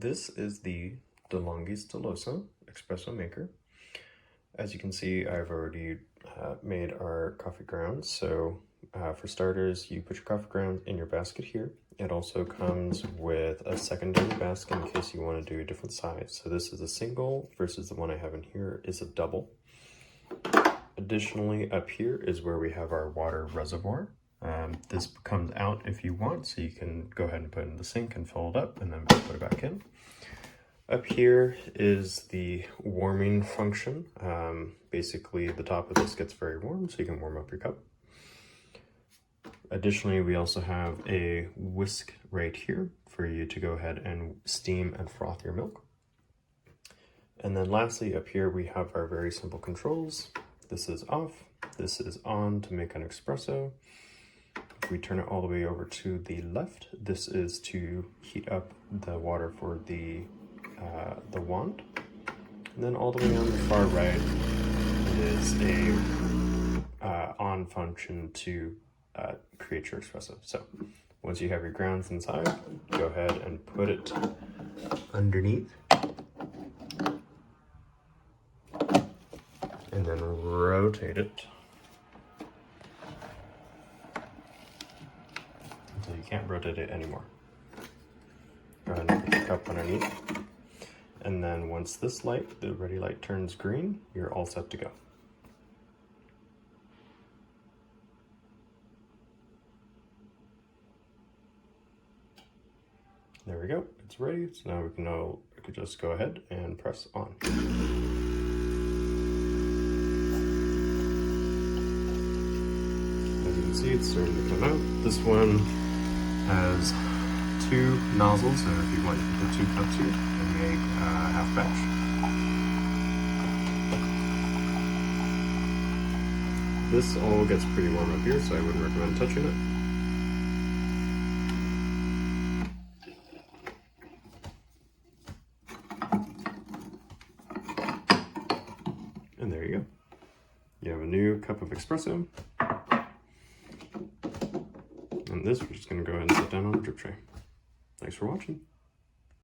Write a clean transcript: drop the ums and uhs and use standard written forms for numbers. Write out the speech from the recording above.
This is the DeLonghi Stilosa espresso maker. As you can see, I've already made our coffee grounds. So for starters, you put your coffee grounds in your basket here. It also comes with a secondary basket in case you want to do a different size. So this is a single versus the one I have in here is a double. Additionally, up here is where we have our water reservoir. This comes out if you want, so you can go ahead and put it in the sink and fill it up and then put it back in. Up here is the warming function. Basically, the top of this gets very warm, so you can warm up your cup. Additionally, we also have a whisk right here for you to go ahead and steam and froth your milk. And then lastly, up here we have our very simple controls. This is off, this is on to make an espresso. If we turn it all the way over to the left, this is to heat up the water for the wand. And then all the way on the far right is a on function to create your espresso. So once you have your grounds inside, go ahead and put it underneath. And then rotate it until you can't rotate it anymore. Go ahead and put the cup underneath. And then once this light, the ready light, turns green, you're all set to go. There we go, it's ready. So now we can just go ahead and press on. As you can see, it's starting to come out. This one has 2 nozzles, so if you want, you can put 2 cups here and make a half batch. This all gets pretty warm up here, so I wouldn't recommend touching it. And there you go. You have a new cup of espresso. And this, we're just going to go ahead and set down on the drip tray. Thanks for watching.